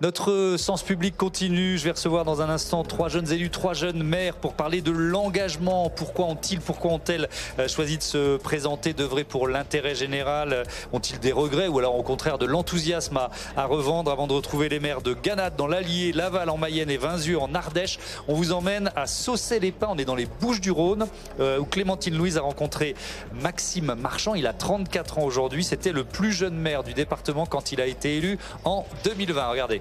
Notre sens public continue. Je vais recevoir dans un instant 3 jeunes élus, 3 jeunes maires pour parler de l'engagement. Pourquoi ont-elles choisi de se présenter, d'œuvrer pour l'intérêt général? Ont-ils des regrets ou alors au contraire de l'enthousiasme à revendre? Avant de retrouver les maires de Gannat dans l'Allier, Laval en Mayenne et Vinzieux en Ardèche, on vous emmène à Saucey-les-Pins. On est dans les Bouches-du-Rhône où Clémentine Louise a rencontré Maxime Marchand. Il a 34 ans aujourd'hui. C'était le plus jeune maire du département quand il a été élu en 2020. Regardez.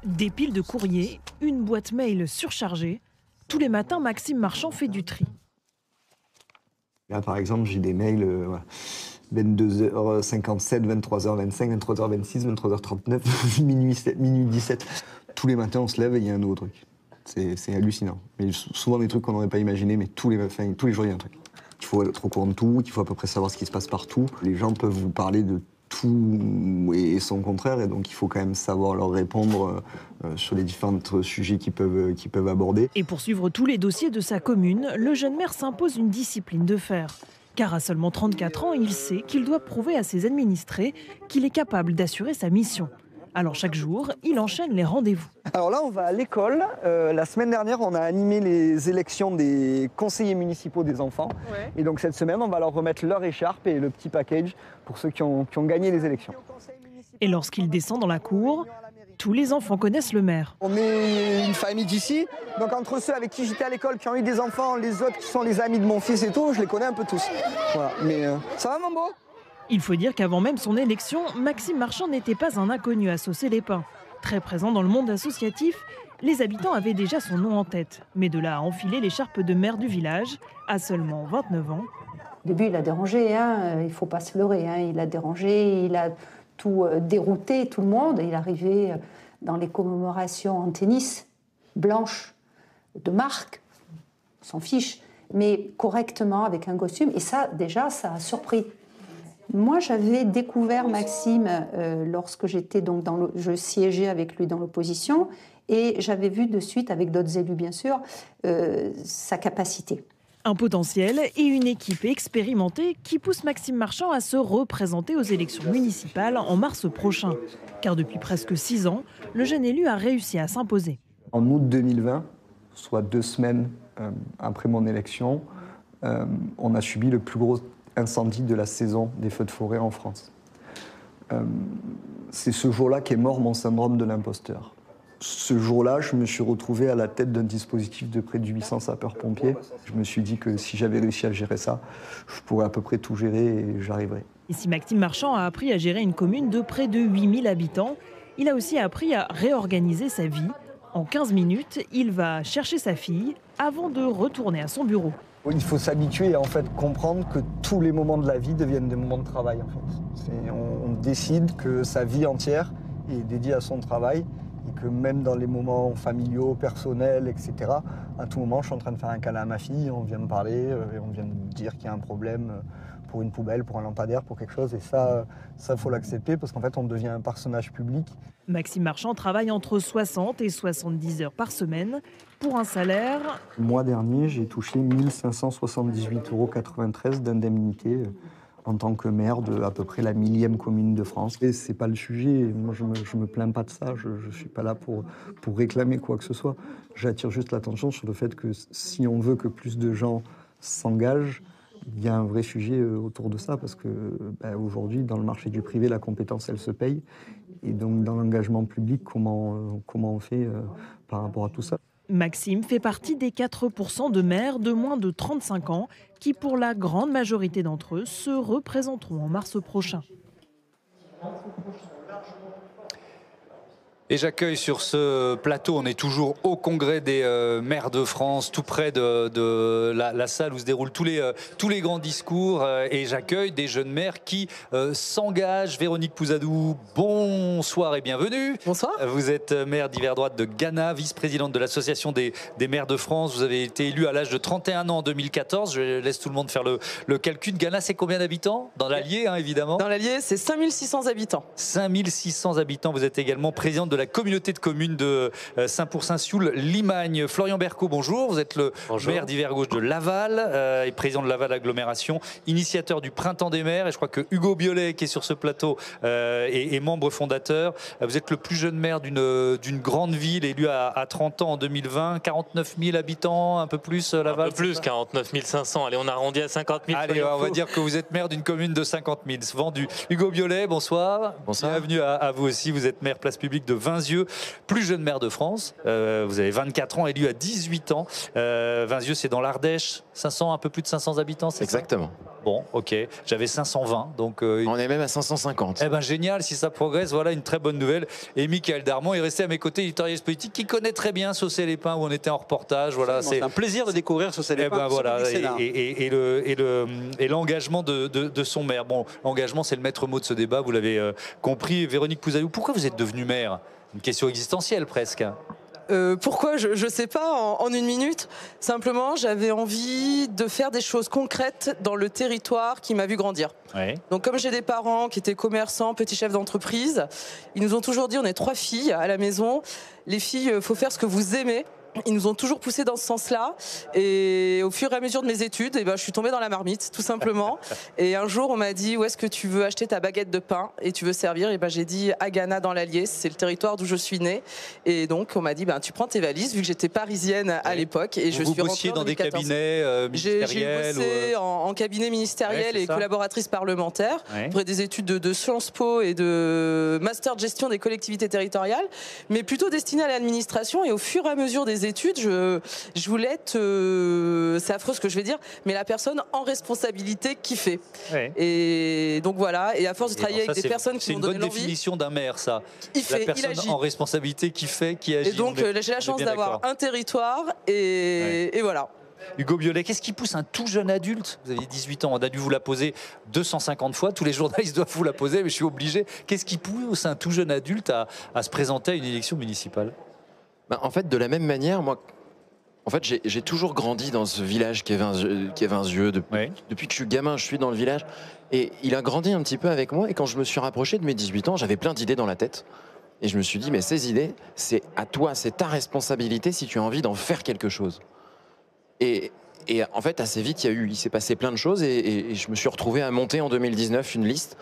Des piles de courriers, une boîte mail surchargée. Tous les matins, Maxime Marchand fait du tri. Là, par exemple, j'ai des mails 22h57, 23h25, 23h26, 23h39, minuit 17. Tous les matins, on se lève et il y a un nouveau truc. C'est hallucinant. Mais souvent des trucs qu'on n'aurait pas imaginé, mais tous les jours, il y a un truc. Il faut être au courant de tout, il faut à peu près savoir ce qui se passe partout. Les gens peuvent vous parler de tout et son contraire, et donc il faut quand même savoir leur répondre sur les différents sujets qu'ils peuvent aborder. Et pour suivre tous les dossiers de sa commune, le jeune maire s'impose une discipline de fer. Car à seulement 34 ans, il sait qu'il doit prouver à ses administrés qu'il est capable d'assurer sa mission. Alors chaque jour, il enchaîne les rendez-vous. Alors là, on va à l'école. La semaine dernière, on a animé les élections des conseillers municipaux des enfants. Ouais. Et donc cette semaine, on va leur remettre leur écharpe et le petit package pour ceux qui ont gagné les élections. Et lorsqu'il descend dans la cour, tous les enfants connaissent le maire. On est une famille d'ici, donc entre ceux avec qui j'étais à l'école, qui ont eu des enfants, les autres qui sont les amis de mon fils et tout, je les connais un peu tous. Voilà. Mais ça va, mon beau ? Il faut dire qu'avant même son élection, Maxime Marchand n'était pas un inconnu à Saucey-les-Pins. Très présent dans le monde associatif, les habitants avaient déjà son nom en tête. Mais de là à enfiler l'écharpe de maire du village, à seulement 29 ans. Au début, il a dérangé, il ne faut pas se leurrer. Il a dérangé, il a tout dérouté, tout le monde. Il arrivait dans les commémorations en tennis, blanches, de marque, on s'en fiche, mais correctement, avec un costume. Et ça, déjà, ça a surpris. Moi, j'avais découvert Maxime lorsque j'étais donc je siégeais avec lui dans l'opposition, et j'avais vu de suite, avec d'autres élus bien sûr, sa capacité. Un potentiel et une équipe expérimentée qui pousse Maxime Marchand à se représenter aux élections municipales en mars prochain. Car depuis presque 6 ans, le jeune élu a réussi à s'imposer. En août 2020, soit 2 semaines après mon élection, on a subi le plus gros incendie de la saison des feux de forêt en France. C'est ce jour-là qu'est mort mon syndrome de l'imposteur. Ce jour-là, je me suis retrouvé à la tête d'un dispositif de près de 800 sapeurs-pompiers. Je me suis dit que si j'avais réussi à gérer ça, je pourrais à peu près tout gérer et j'arriverais. Et si Maxime Marchand a appris à gérer une commune de près de 8000 habitants, il a aussi appris à réorganiser sa vie. En 15 minutes, il va chercher sa fille avant de retourner à son bureau. Il faut s'habituer et en fait comprendre que tous les moments de la vie deviennent des moments de travail. En fait. On décide que sa vie entière est dédiée à son travail et que même dans les moments familiaux, personnels, etc., à tout moment, je suis en train de faire un câlin à ma fille, on vient me parler et on vient me dire qu'il y a un problème pour une poubelle, pour un lampadaire, pour quelque chose. Et ça, faut l'accepter parce qu'en fait, on devient un personnage public. Maxime Marchand travaille entre 60 et 70 heures par semaine pour un salaire... Le mois dernier, j'ai touché 1 578,93 € d'indemnité en tant que maire de à peu près la 1000e commune de France. Et c'est pas le sujet, moi je me plains pas de ça, je suis pas là pour réclamer quoi que ce soit. J'attire juste l'attention sur le fait que si on veut que plus de gens s'engagent, il y a un vrai sujet autour de ça, parce que aujourd'hui, dans le marché du privé, la compétence, elle se paye. Et donc, dans l'engagement public, comment on fait par rapport à tout ça? Maxime fait partie des 4% de maires de moins de 35 ans qui, pour la grande majorité d'entre eux, se représenteront en mars prochain. Et j'accueille sur ce plateau, on est toujours au congrès des maires de France, tout près de la salle où se déroulent tous les grands discours. Et j'accueille des jeunes maires qui s'engagent. Véronique Pouzadou, bonsoir et bienvenue. Bonsoir. Vous êtes maire d'hiver droite de Gannat, vice-présidente de l'association des maires de France. Vous avez été élue à l'âge de 31 ans en 2014. Je laisse tout le monde faire le calcul. Gannat, c'est combien d'habitants? Dans l'Allier, évidemment. Dans l'Allier, c'est 5600 habitants. 5600 habitants. Vous êtes également présidente de la la communauté de communes de Saint-Pour-Saint-Sioule-Limagne. Florian Bercot, bonjour. Vous êtes le maire d'Hiver Gauche de Laval et président de Laval Agglomération, initiateur du Printemps des maires. Et je crois que Hugo Biolay, qui est sur ce plateau, est membre fondateur. Vous êtes le plus jeune maire d'une grande ville, élu à 30 ans en 2020. 49 000 habitants, un peu plus, Laval. Un peu plus, 49 500. Allez, on arrondit à 50 000. Allez, on va dire que vous êtes maire d'une commune de 50 000. Vendu. Hugo Biolay, bonsoir. Bonsoir. Bienvenue à vous aussi. Vous êtes maire place publique de Vinzieux, plus jeune maire de France. Vous avez 24 ans, élu à 18 ans. Vinzieux, c'est dans l'Ardèche. 500, un peu plus de 500 habitants, c'est ça? Exactement. Bon, ok. J'avais 520, donc... on est même à 550. Eh ben génial, si ça progresse, voilà une très bonne nouvelle. Et Michael Darmon est resté à mes côtés, éditorialiste politique, qui connaît très bien Saucé-les-Pins, où on était en reportage. Voilà, c'est un plaisir de découvrir Saucé-les-Pins. Eh ben voilà, et l'engagement de son maire. Bon, l'engagement, c'est le maître mot de ce débat, vous l'avez compris. Véronique Pouzalou, pourquoi vous êtes devenue maire? Une question existentielle presque. Pourquoi je ne sais pas en une minute. Simplement, j'avais envie de faire des choses concrètes dans le territoire qui m'a vu grandir. Ouais. Donc comme j'ai des parents qui étaient commerçants, petits chefs d'entreprise, ils nous ont toujours dit, on est 3 filles à la maison, les filles, faut faire ce que vous aimez. Ils nous ont toujours poussé dans ce sens-là. Et au fur et à mesure de mes études, je suis tombée dans la marmite, tout simplement. Et un jour, on m'a dit, où est-ce que tu veux acheter ta baguette de pain et tu veux servir? Et j'ai dit, à Ghana, dans l'Allier, c'est le territoire d'où je suis née. Et donc, on m'a dit, tu prends tes valises, vu que j'étais parisienne à l'époque. Et je suis rentrée dans des cabinets ministériels? J'ai bossé en cabinet ministériel et collaboratrice parlementaire. Après des études de Sciences Po et de master de gestion des collectivités territoriales, mais plutôt destinées à l'administration. Et au fur et à mesure des études, je voulais être, c'est affreux ce que je vais dire, mais la personne en responsabilité qui fait. Ouais. Et donc voilà, et à force de travailler avec des personnes qui m'ont donné l'envie. C'est une bonne définition d'un maire, ça. La personne en responsabilité qui fait, qui agit. Et donc j'ai la chance d'avoir un territoire et voilà. Hugo Biolay, qu'est-ce qui pousse un tout jeune adulte? Vous avez 18 ans, on a dû vous la poser 250 fois, tous les journalistes doivent vous la poser, mais je suis obligé. Qu'est-ce qui pousse un tout jeune adulte à se présenter à une élection municipale? En fait, de la même manière, moi, j'ai toujours grandi dans ce village qui est Vinzieux. Depuis que je suis gamin, je suis dans le village. Et il a grandi un petit peu avec moi. Et quand je me suis rapproché de mes 18 ans, j'avais plein d'idées dans la tête. Et je me suis dit, mais ces idées, c'est à toi, c'est ta responsabilité si tu as envie d'en faire quelque chose. Et en fait, assez vite, il s'est passé plein de choses. Et je me suis retrouvé à monter en 2019 une liste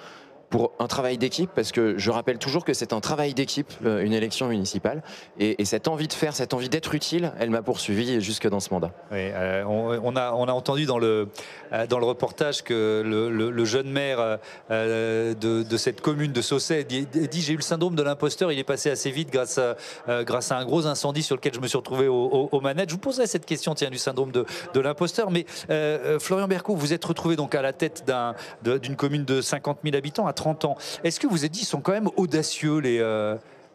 pour un travail d'équipe, parce que je rappelle toujours que c'est un travail d'équipe, une élection municipale, et cette envie de faire, cette envie d'être utile, elle m'a poursuivi jusque dans ce mandat. Oui, on a entendu dans le reportage que le jeune maire de cette commune de Saucé dit j'ai eu le syndrome de l'imposteur, il est passé assez vite grâce à un gros incendie sur lequel je me suis retrouvé aux manettes. Je vous poserai cette question du syndrome de l'imposteur, mais Florian Bercot, vous êtes retrouvé donc à la tête d'une commune de 50 000 habitants à 30 ans. Est-ce que vous vous êtes dit, ils sont quand même audacieux les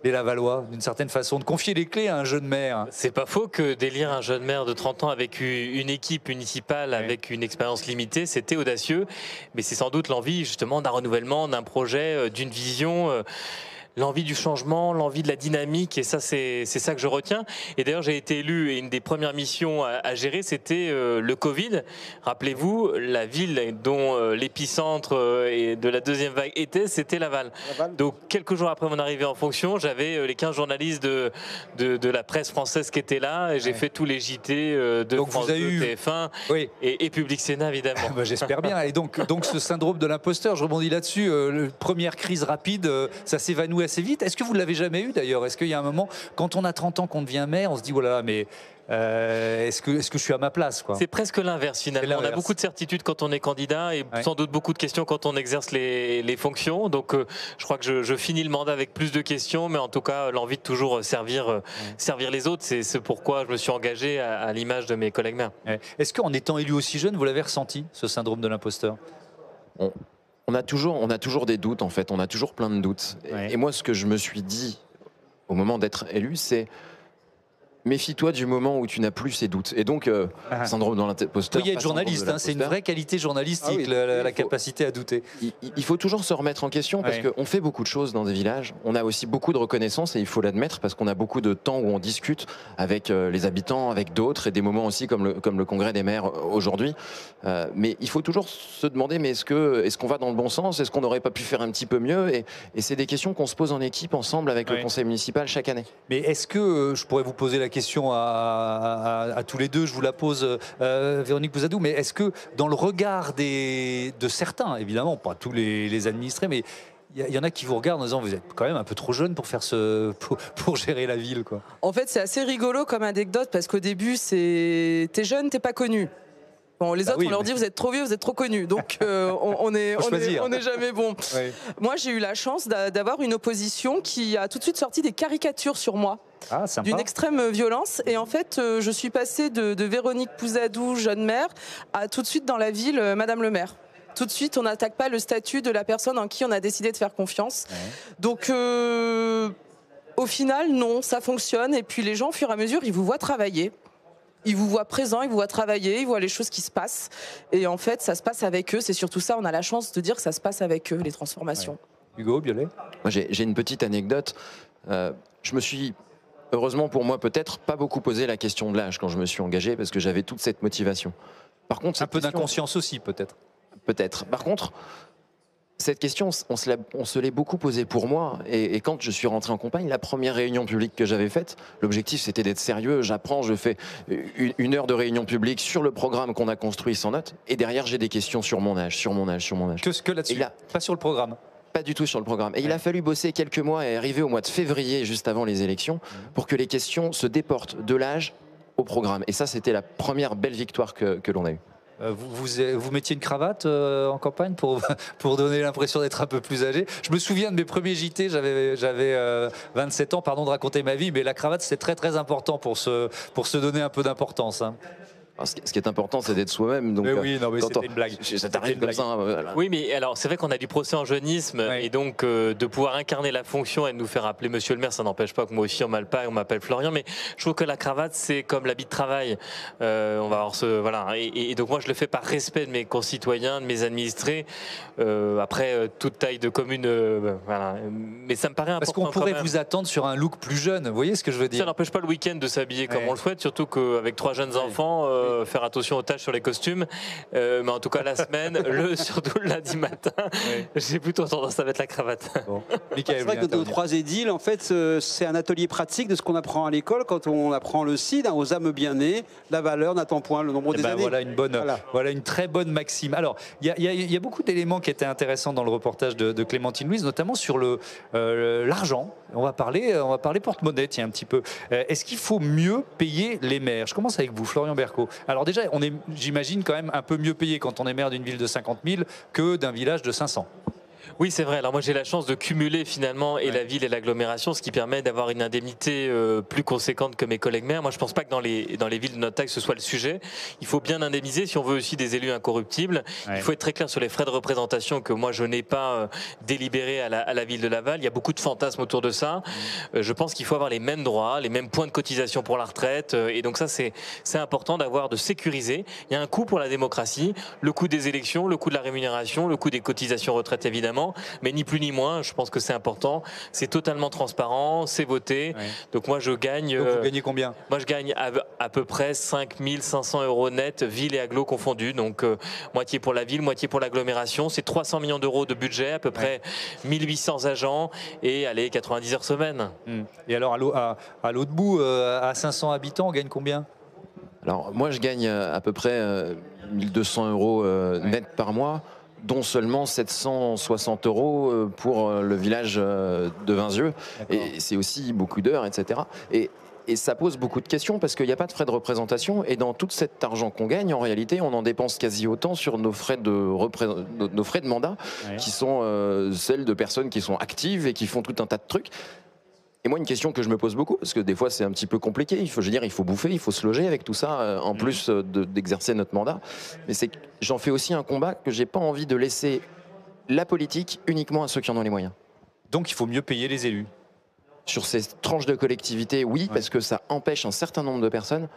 Lavallois, d'une certaine façon, de confier les clés à un jeune maire? C'est pas faux que d'élire un jeune maire de 30 ans avec une équipe municipale, avec une expérience limitée, c'était audacieux, mais c'est sans doute l'envie justement d'un renouvellement, d'un projet, d'une vision. L'envie du changement, l'envie de la dynamique, et ça c'est ça que je retiens. Et d'ailleurs j'ai été élu, et une des premières missions à gérer, c'était le Covid. Rappelez-vous, la ville dont l'épicentre de la deuxième vague était, c'était Laval. Donc quelques jours après mon arrivée en fonction, j'avais les 15 journalistes de la presse française qui étaient là, et j'ai fait tous les JT de donc France 2, TF1 et Public Sénat évidemment. J'espère bien. Et donc ce syndrome de l'imposteur, je rebondis là-dessus, première crise rapide, ça s'évanouit assez vite. Est-ce que vous ne l'avez jamais eu d'ailleurs? Est-ce qu'il y a un moment, quand on a 30 ans, qu'on devient maire, on se dit voilà, mais est-ce que je suis à ma place, quoi? C'est presque l'inverse finalement. On a beaucoup de certitudes quand on est candidat et sans doute beaucoup de questions quand on exerce les fonctions. Donc je crois que je finis le mandat avec plus de questions, mais en tout cas l'envie de toujours servir les autres. C'est pourquoi je me suis engagé à l'image de mes collègues maires. Est-ce qu'en étant élu aussi jeune, vous l'avez ressenti, ce syndrome de l'imposteur? On a toujours des doutes, en fait. On a toujours plein de doutes. Et moi, ce que je me suis dit au moment d'être élu, c'est méfie-toi du moment où tu n'as plus ces doutes. Et donc, syndrome de l'imposteur. Il faut y être journaliste, c'est une vraie qualité journalistique, la capacité à douter. Il faut toujours se remettre en question parce qu'on fait beaucoup de choses dans des villages. On a aussi beaucoup de reconnaissance et il faut l'admettre parce qu'on a beaucoup de temps où on discute avec les habitants, avec d'autres et des moments aussi comme le congrès des maires aujourd'hui. Mais il faut toujours se demander, mais est-ce qu'on va dans le bon sens? Est-ce qu'on n'aurait pas pu faire un petit peu mieux? Et c'est des questions qu'on se pose en équipe ensemble avec le conseil municipal chaque année. Mais est-ce que, je pourrais vous poser la question à tous les deux, je vous la pose, Véronique Pouzadou, mais est-ce que dans le regard de certains, évidemment, pas tous les administrés, mais il y en a qui vous regardent en disant vous êtes quand même un peu trop jeune pour faire pour gérer la ville, quoi. En fait, c'est assez rigolo comme anecdote parce qu'au début, t'es jeune, t'es pas connu. Bon, les autres, on leur dit vous êtes trop vieux, vous êtes trop connus, donc on n'est jamais bon. Oui. Moi, j'ai eu la chance d'avoir une opposition qui a tout de suite sorti des caricatures sur moi. D'une extrême violence. Et en fait, je suis passée de Véronique Pouzadou, jeune maire, à tout de suite dans la ville, Madame le maire. Tout de suite, on n'attaque pas le statut de la personne en qui on a décidé de faire confiance. Ouais. Donc, au final, non, ça fonctionne. Et puis les gens, au fur et à mesure, ils vous voient travailler. Ils vous voient présents, ils vous voient travailler, ils voient les choses qui se passent. Et en fait, ça se passe avec eux. C'est surtout ça, on a la chance de dire que ça se passe avec eux, les transformations. Ouais. Hugo, Biolay ? Moi, j'ai une petite anecdote. Je me suis, heureusement pour moi peut-être, pas beaucoup posé la question de l'âge quand je me suis engagé parce que j'avais toute cette motivation. Par contre, un peu d'inconscience aussi, peut-être. Peut-être. Par contre, cette question, on se l'est beaucoup posée pour moi. Et quand je suis rentré en campagne, la première réunion publique que j'avais faite, l'objectif c'était d'être sérieux. J'apprends, je fais une heure de réunion publique sur le programme qu'on a construit sans notes. Et derrière, j'ai des questions sur mon âge. Que là-dessus, pas sur le programme. Pas du tout sur le programme. Et il a fallu bosser quelques mois et arriver au mois de février, juste avant les élections, pour que les questions se déportent de l'âge au programme. Et ça, c'était la première belle victoire que l'on a eue. Vous mettiez une cravate en campagne pour donner l'impression d'être un peu plus âgé. Je me souviens de mes premiers JT, j'avais 27 ans, pardon de raconter ma vie, mais la cravate c'est très très important pour se donner un peu d'importance. Hein. Ce qui est important, c'est d'être soi-même. Donc, mais oui, non, mais c'était une blague. Ça t'arrive comme ça. Voilà. Oui, mais alors c'est vrai qu'on a du procès en jeunisme et donc de pouvoir incarner la fonction et de nous faire appeler Monsieur le maire, ça n'empêche pas que moi aussi on m'appelle Florian. Mais je trouve que la cravate, c'est comme l'habit de travail. On va avoir voilà. Et donc moi, je le fais par respect de mes concitoyens, de mes administrés. Après, toute taille de commune, voilà. Mais ça me paraît important. Parce qu'on pourrait vous attendre sur un look plus jeune. Vous voyez ce que je veux dire ? Ça n'empêche pas le week-end de s'habiller comme on le souhaite, surtout qu'avec 3 jeunes enfants. Faire attention aux tâches sur les costumes, mais en tout cas la semaine, surtout le lundi matin, j'ai plutôt tendance à mettre la cravate. Bon. C'est vrai que nos 3 édiles, en fait, c'est un atelier pratique de ce qu'on apprend à l'école quand on apprend le CID, aux âmes bien nées, la valeur n'attend point le nombre des années. Voilà une très bonne maxime. Alors, il y a beaucoup d'éléments qui étaient intéressants dans le reportage de Clémentine Louise, notamment sur l'argent. On va parler porte-monnaie, tiens, un petit peu. Est-ce qu'il faut mieux payer les maires ? Je commence avec vous, Florian Berco. Alors déjà, on est, j'imagine, quand même un peu mieux payé quand on est maire d'une ville de 50 000 que d'un village de 500. Oui, c'est vrai. Alors moi, j'ai la chance de cumuler finalement la ville et l'agglomération, ce qui permet d'avoir une indemnité plus conséquente que mes collègues maires. Moi, je pense pas que dans les villes de notre taille, ce soit le sujet. Il faut bien indemniser si on veut aussi des élus incorruptibles. Il faut être très clair sur les frais de représentation que moi, je n'ai pas délibéré à la ville de Laval. Il y a beaucoup de fantasmes autour de ça. Je pense qu'il faut avoir les mêmes droits, les mêmes points de cotisation pour la retraite. Et donc ça, c'est important de sécuriser. Il y a un coût pour la démocratie, le coût des élections, le coût de la rémunération, le coût des cotisations retraite évidemment. Mais ni plus ni moins, je pense que c'est important. C'est totalement transparent, c'est voté. Donc moi, je gagne... Donc vous gagnez combien ? Moi, je gagne à peu près 5 500 € net, ville et agglo confondus. Donc moitié pour la ville, moitié pour l'agglomération. C'est 300 millions d'euros de budget, à peu près 1800 agents et 90 heures semaine. Et alors, à l'autre bout, à 500 habitants, on gagne combien ? Alors moi, je gagne à peu près 1200 € net par mois, dont seulement 760 € pour le village de Vinzieux. Et c'est aussi beaucoup d'heures, etc. Et ça pose beaucoup de questions parce qu'il n'y a pas de frais de représentation. Et dans tout cet argent qu'on gagne, en réalité, on en dépense quasi autant sur nos frais de mandat, qui sont celles de personnes qui sont actives et qui font tout un tas de trucs. Et moi, une question que je me pose beaucoup, parce que des fois c'est un petit peu compliqué, il faut bouffer, il faut se loger avec tout ça, en plus d'exercer notre mandat. Mais c'est que j'en fais aussi un combat que j'ai pas envie de laisser la politique uniquement à ceux qui en ont les moyens. Donc il faut mieux payer les élus. Sur ces tranches de collectivité, oui, parce que ça empêche un certain nombre de personnes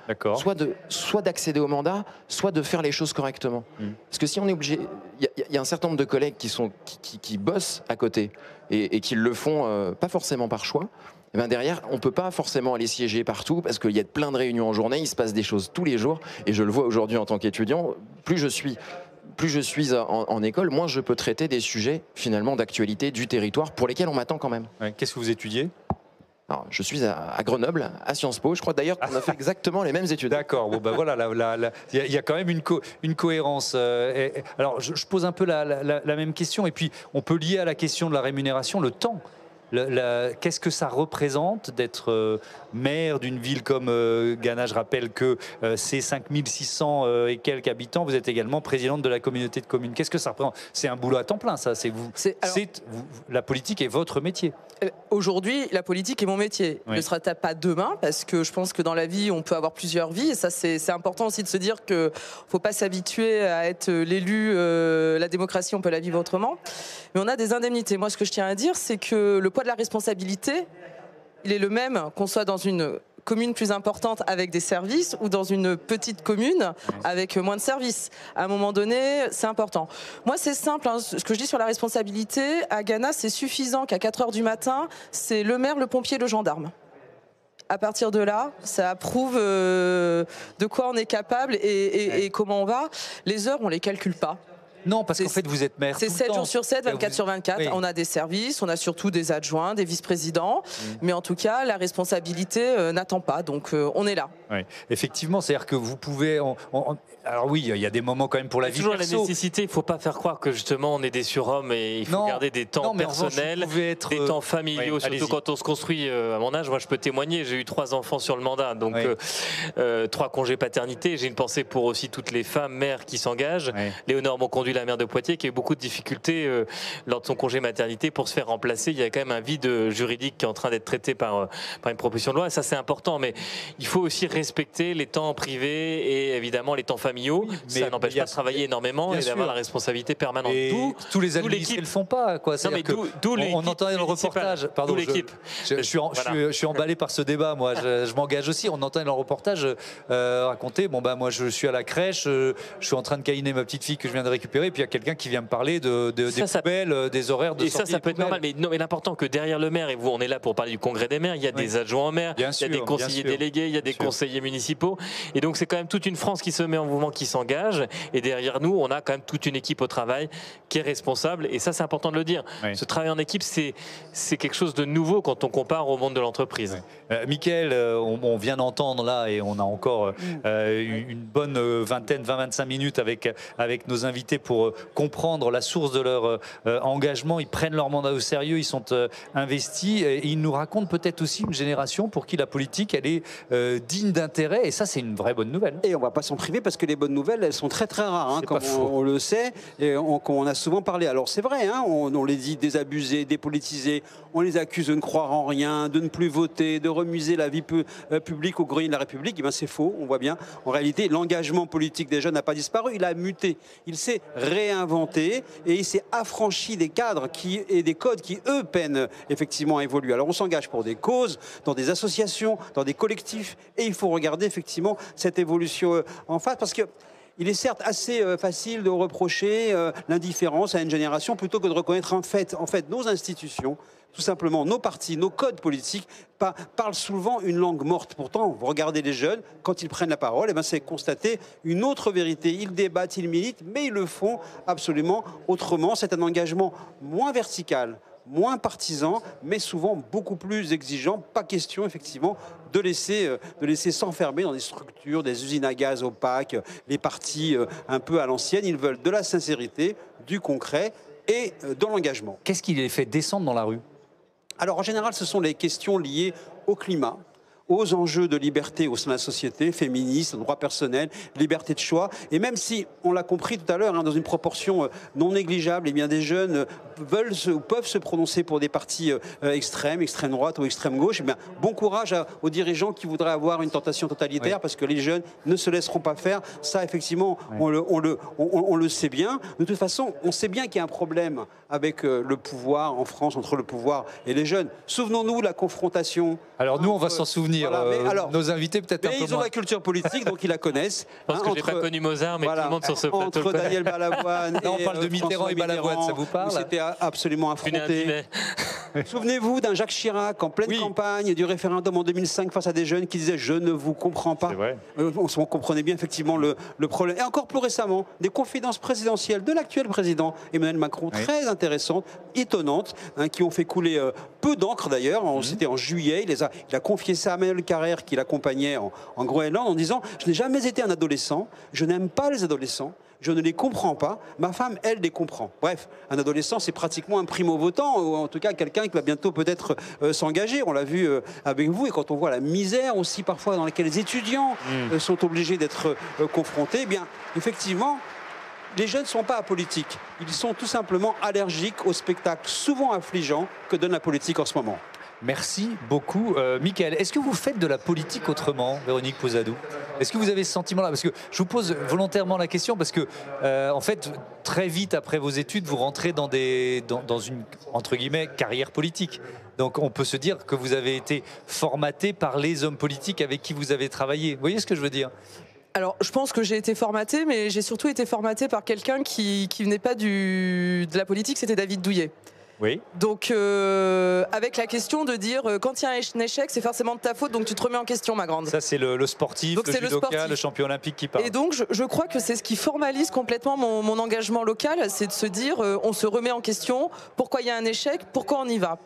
soit d'accéder au mandat, soit de faire les choses correctement. Parce que si on est obligé... Il y a un certain nombre de collègues qui bossent à côté et qui le font pas forcément par choix. Et ben derrière, on ne peut pas forcément aller siéger partout parce qu'il y a plein de réunions en journée, il se passe des choses tous les jours. Et je le vois aujourd'hui en tant qu'étudiant, plus je suis en école, moins je peux traiter des sujets finalement d'actualité du territoire pour lesquels on m'attend quand même. Qu'est-ce que vous étudiez ? Alors, je suis à Grenoble, à Sciences Po. Je crois d'ailleurs qu'on a fait exactement les mêmes études. D'accord. Bon, ben voilà, il y a quand même une cohérence. Alors, je pose un peu la même question, et puis on peut lier à la question de la rémunération le temps. Qu'est-ce que ça représente d'être maire d'une ville comme Gannat? Je rappelle que c'est 5600 et quelques habitants. Vous êtes également présidente de la communauté de communes. Qu'est-ce que ça représente? C'est un boulot à temps plein, ça. La politique est votre métier. Aujourd'hui, la politique est mon métier. Ne sera peut-être pas demain, parce que je pense que dans la vie, on peut avoir plusieurs vies. Et ça, c'est important aussi de se dire qu'il ne faut pas s'habituer à être l'élu. La démocratie, on peut la vivre autrement. Mais on a des indemnités. Moi, ce que je tiens à dire, c'est que le poids de la responsabilité, il est le même qu'on soit dans une commune plus importante avec des services ou dans une petite commune avec moins de services. À un moment donné, c'est important. Moi, c'est simple, hein, ce que je dis sur la responsabilité, à Gannat, c'est suffisant qu'à 4 h du matin, c'est le maire, le pompier, le gendarme. À partir de là, ça prouve de quoi on est capable et comment on va. Les heures, on les calcule pas. Non, parce qu'en fait, vous êtes maire. C'est 7 jours sur 7, 24 sur 24. Oui. On a des services, on a surtout des adjoints, des vice-présidents. Mais en tout cas, la responsabilité n'attend pas. Donc, on est là. Oui. Effectivement, c'est-à-dire que vous pouvez... Alors oui, il y a des moments quand même pour la vie perso. Toujours la nécessité, il ne faut pas faire croire que justement on est des surhommes et il faut garder des temps personnels, des temps familiaux, surtout quand on se construit à mon âge. Moi, je peux témoigner, j'ai eu 3 enfants sur le mandat, donc 3 congés paternité. J'ai une pensée pour aussi toutes les femmes mères qui s'engagent. Léonore Monconduit, la maire de Poitiers, qui a eu beaucoup de difficultés lors de son congé maternité pour se faire remplacer. Il y a quand même un vide juridique qui est en train d'être traité par une proposition de loi, et ça c'est important, mais il faut aussi respecter les temps privés et évidemment les temps familiaux. Ça n'empêche pas de travailler énormément et d'avoir la responsabilité permanente. Tous les administrés ne le font pas. Quoi. On entendait dans le reportage. Pardon, l'équipe. Je suis emballé par ce débat. Moi, je m'engage aussi. On entendait dans le reportage raconter. Bon moi, je suis à la crèche. Je suis en train de câliner ma petite fille que je viens de récupérer. Et puis il y a quelqu'un qui vient me parler des poubelles, des horaires de sortie. Et ça peut être normal. Mais l'important que derrière le maire, et vous, on est là pour parler du congrès des maires. Il y a des adjoints au maire. Il y a des conseillers délégués. Il y a des conseillers municipaux. Et donc c'est quand même toute une France qui se met en mouvement, qui s'engage, et derrière nous on a quand même toute une équipe au travail qui est responsable, et ça c'est important de le dire. Ce travail en équipe, c'est quelque chose de nouveau quand on compare au monde de l'entreprise. Mickaël, on vient d'entendre là, et on a encore une bonne 20-25 minutes avec nos invités pour comprendre la source de leur engagement. Ils prennent leur mandat au sérieux, ils sont investis, et ils nous racontent peut-être aussi une génération pour qui la politique elle est digne d'intérêt, et ça c'est une vraie bonne nouvelle. Et on ne va pas s'en priver, parce que les bonnes nouvelles, elles sont très très rares, hein, comme on le sait, et on a souvent parlé. Alors c'est vrai, hein, on les dit désabusés, dépolitisés, on les accuse de ne croire en rien, de ne plus voter, de remuser la vie publique au grenier de la République. Et bien c'est faux, on voit bien. En réalité, l'engagement politique des jeunes n'a pas disparu, il a muté, il s'est réinventé et il s'est affranchi des cadres et des codes qui, eux, peinent effectivement à évoluer. Alors on s'engage pour des causes, dans des associations, dans des collectifs, et il faut regarder effectivement cette évolution en face, parce que il est certes assez facile de reprocher l'indifférence à une génération plutôt que de reconnaître un fait. En fait, nos institutions, tout simplement, nos partis, nos codes politiques parlent souvent une langue morte. Pourtant, vous regardez les jeunes, quand ils prennent la parole, c'est constater une autre vérité. Ils débattent, ils militent, mais ils le font absolument autrement. C'est un engagement moins vertical, moins partisan, mais souvent beaucoup plus exigeant. Pas question, effectivement, de laisser s'enfermer dans des structures, des usines à gaz opaques, les partis un peu à l'ancienne. Ils veulent de la sincérité, du concret et de l'engagement. Qu'est-ce qui les fait descendre dans la rue ? Alors, en général, ce sont les questions liées au climat, aux enjeux de liberté au sein de la société, féministe, droit personnel, liberté de choix. Et même si, on l'a compris tout à l'heure, dans une proportion non négligeable, eh bien, des jeunes peuvent se prononcer pour des partis extrêmes, extrême droite ou extrême gauche, eh bien, bon courage aux dirigeants qui voudraient avoir une tentation totalitaire, parce que les jeunes ne se laisseront pas faire. Ça, effectivement, on le sait bien. De toute façon, on sait bien qu'il y a un problème avec le pouvoir en France, entre le pouvoir et les jeunes. Souvenons-nous de la confrontation. Alors nous, on va s'en souvenir. Voilà, nos invités, peut-être un peu moins. Ils ont la culture politique, donc ils la connaissent. Je pense que j'ai pas connu Mozart, mais tout le monde sur ce plateau. Entre Daniel Balavoine et on parle de Mitterrand et Balavoine, ça vous parle? C'était absolument affronté. Souvenez-vous d'un Jacques Chirac en pleine campagne du référendum en 2005 face à des jeunes qui disaient « je ne vous comprends pas ». On comprenait bien effectivement le problème. Et encore plus récemment, des confidences présidentielles de l'actuel président Emmanuel Macron, très intéressantes, étonnantes, qui ont fait couler peu d'encre d'ailleurs. C'était en juillet, il a confié ça à Manuel Carrère qui l'accompagnait en Groenland en disant « je n'ai jamais été un adolescent, je n'aime pas les adolescents ». Je ne les comprends pas. Ma femme, elle, les comprend. Bref, un adolescent, c'est pratiquement un primo-votant, ou en tout cas quelqu'un qui va bientôt peut-être s'engager. On l'a vu avec vous, et quand on voit la misère aussi parfois dans laquelle les étudiants sont obligés d'être confrontés, eh bien, effectivement, les jeunes ne sont pas apolitiques. Ils sont tout simplement allergiques au spectacle souvent affligeant que donne la politique en ce moment. Merci beaucoup. Mickaël, est-ce que vous faites de la politique autrement, Véronique Posadou? Est-ce que vous avez ce sentiment-là? Parce que je vous pose volontairement la question parce que, en fait, très vite après vos études, vous rentrez dans une, entre guillemets, carrière politique. Donc on peut se dire que vous avez été formaté par les hommes politiques avec qui vous avez travaillé. Vous voyez ce que je veux dire? Alors, je pense que j'ai été formatée, mais j'ai surtout été formatée par quelqu'un qui venait pas de la politique, c'était David Douillet. Oui. Donc, avec la question de dire quand il y a un échec, c'est forcément de ta faute, donc tu te remets en question, ma grande. Ça, c'est le sportif, donc, le judoka, le champion olympique qui parle. Et donc, je crois que c'est ce qui formalise complètement mon engagement local, c'est de se dire on se remet en question, pourquoi il y a un échec, pourquoi on y va.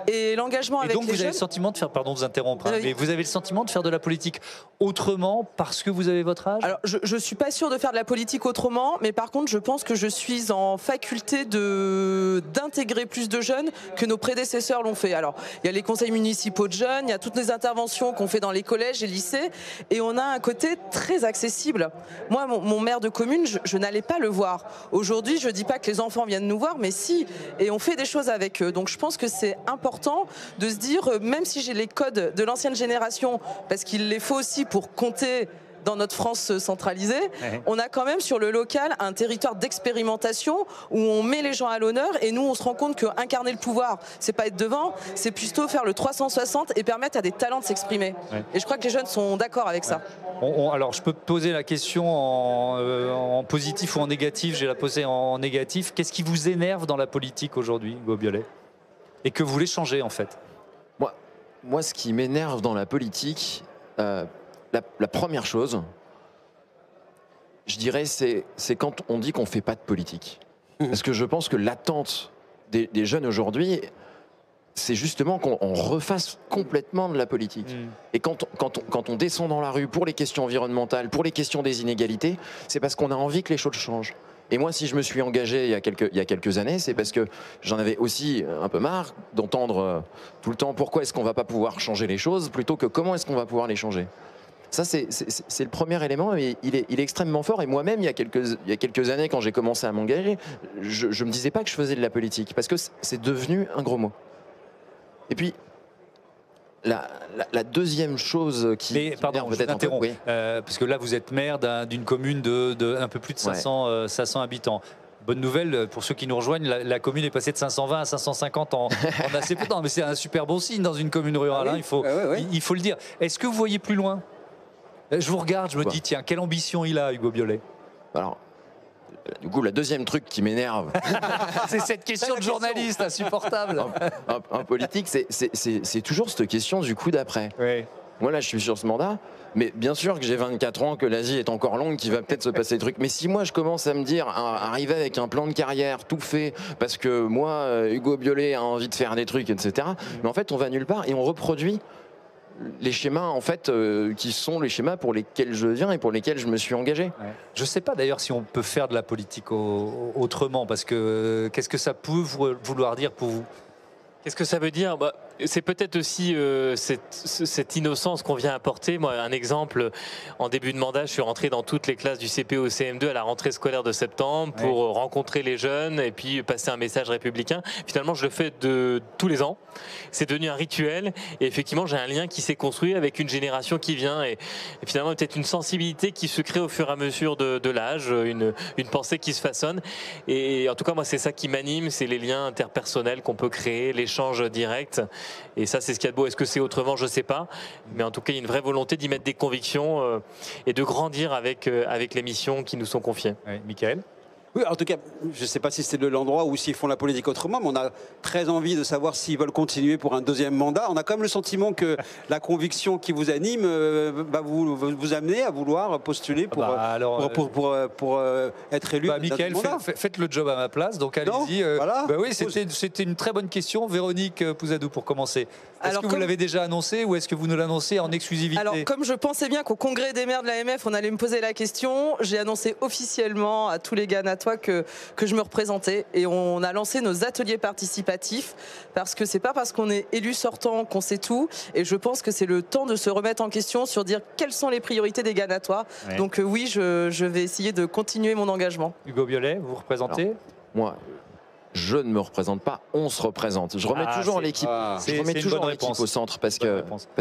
Et l'engagement avec les jeunes... Et donc, vous avez le sentiment de faire, pardon de vous interrompre, mais vous avez le sentiment de faire de la politique autrement parce que vous avez votre âge? Alors, je ne suis pas sûre de faire de la politique autrement, mais par contre, je pense que je suis en faculté d'intégrer plus de jeunes que nos prédécesseurs l'ont fait. Alors, il y a les conseils municipaux de jeunes, il y a toutes les interventions qu'on fait dans les collèges et lycées, et on a un côté très accessible. Moi, mon maire de commune, je n'allais pas le voir. Aujourd'hui, je ne dis pas que les enfants viennent nous voir, mais si, et on fait des choses avec eux. Donc, je pense que c'est important de se dire, même si j'ai les codes de l'ancienne génération, parce qu'il les faut aussi pour compter dans notre France centralisée, on a quand même sur le local un territoire d'expérimentation où on met les gens à l'honneur et nous on se rend compte que incarner le pouvoir, c'est pas être devant, c'est plutôt faire le 360 et permettre à des talents de s'exprimer. Et je crois que les jeunes sont d'accord avec ça. Alors je peux poser la question en positif ou en négatif, je vais la poser en négatif. Qu'est-ce qui vous énerve dans la politique aujourd'hui, Hugo Biolay? Et que vous voulez changer en fait? Moi, ce qui m'énerve dans la politique, la première chose, je dirais, c'est quand on dit qu'on ne fait pas de politique. Parce que je pense que l'attente des jeunes aujourd'hui, c'est justement qu'on refasse complètement de la politique. Et quand on descend dans la rue pour les questions environnementales, pour les questions des inégalités, c'est parce qu'on a envie que les choses changent. Et moi, si je me suis engagé il y a quelques années, c'est parce que j'en avais aussi un peu marre d'entendre tout le temps pourquoi est-ce qu'on ne va pas pouvoir changer les choses, plutôt que comment est-ce qu'on va pouvoir les changer. Ça, c'est le premier élément, et il est extrêmement fort. Et moi-même, il y a quelques années, quand j'ai commencé à m'engager, je ne me disais pas que je faisais de la politique, parce que c'est devenu un gros mot. Et puis, la deuxième chose qui... Pardon, je vous interromps, parce que là, vous êtes maire d'une commune de un peu plus de 500 habitants. Bonne nouvelle, pour ceux qui nous rejoignent, la commune est passée de 520 à 550 en assez peu de temps. Mais c'est un super bon signe dans une commune rurale, il faut le dire. Est-ce que vous voyez plus loin? Je vous regarde, je me dis, tiens, quelle ambition il a, Hugo Biolay? Alors, du coup, le deuxième truc qui m'énerve... c'est cette question de journaliste insupportable. En politique, c'est toujours cette question du coup d'après. Moi, là, je suis sur ce mandat, mais bien sûr que j'ai 24 ans, que la vie est encore longue, qu'il va peut-être se passer des trucs. Mais si moi, je commence à me dire, à arriver avec un plan de carrière tout fait, parce que moi, Hugo Biolay a envie de faire des trucs, etc., mais en fait, on va nulle part et on reproduit les schémas en fait qui sont les schémas pour lesquels je viens et pour lesquels je me suis engagé. Je ne sais pas d'ailleurs si on peut faire de la politique autrement, parce que qu'est-ce que ça peut vouloir dire pour vous? Qu'est-ce que ça veut dire? c'est peut-être aussi cette innocence qu'on vient apporter. Moi, un exemple, en début de mandat, je suis rentré dans toutes les classes du CPE au CM2 à la rentrée scolaire de septembre pour rencontrer les jeunes et puis passer un message républicain. Finalement, je le fais tous les ans. C'est devenu un rituel et effectivement, j'ai un lien qui s'est construit avec une génération qui vient et finalement, peut-être une sensibilité qui se crée au fur et à mesure de l'âge, une pensée qui se façonne. Et en tout cas, moi, c'est ça qui m'anime, c'est les liens interpersonnels qu'on peut créer, l'échange direct. Et ça, c'est ce qu'il y a de beau. Est-ce que c'est autrement? Je ne sais pas. Mais en tout cas, il y a une vraie volonté d'y mettre des convictions et de grandir avec les missions qui nous sont confiées. Oui, Michael? Oui, en tout cas, je ne sais pas si c'est de l'endroit ou s'ils font la politique autrement, mais on a très envie de savoir s'ils veulent continuer pour un deuxième mandat. On a quand même le sentiment que la conviction qui vous anime va vous amener à vouloir postuler pour être élu. Michael, faites le job à ma place, donc allez-y. Voilà. Oui, c'était une très bonne question. Véronique Pouzadou, pour commencer. Est-ce que vous l'avez déjà annoncé ou est-ce que vous nous l'annoncez en exclusivité? Alors, comme je pensais bien qu'au congrès des maires de l'AMF, on allait me poser la question, j'ai annoncé officiellement à tous les Ganatois que je me représentais et on a lancé nos ateliers participatifs parce que c'est pas parce qu'on est élu sortant qu'on sait tout et je pense que c'est le temps de se remettre en question sur dire quelles sont les priorités des Ganatois. Ouais. Donc oui, je vais essayer de continuer mon engagement. Hugo Biolay, vous représentez? Alors, moi, je ne me représente pas, on se représente. Je remets toujours l'équipe. Je remets toujours l'équipe au centre parce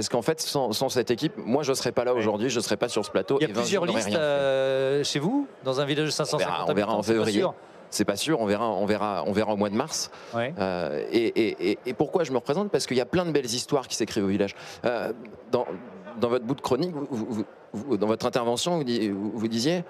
qu'en fait, sans cette équipe, moi, je ne serais pas là aujourd'hui, je ne serais pas sur ce plateau. Il y a plusieurs listes chez vous, dans un village de 550 habitants. On verra en février. C'est pas sûr, on verra au mois de mars. Ouais. Et pourquoi je me représente? Parce qu'il y a plein de belles histoires qui s'écrivent au village. Dans votre bout de chronique, dans votre intervention, vous disiez.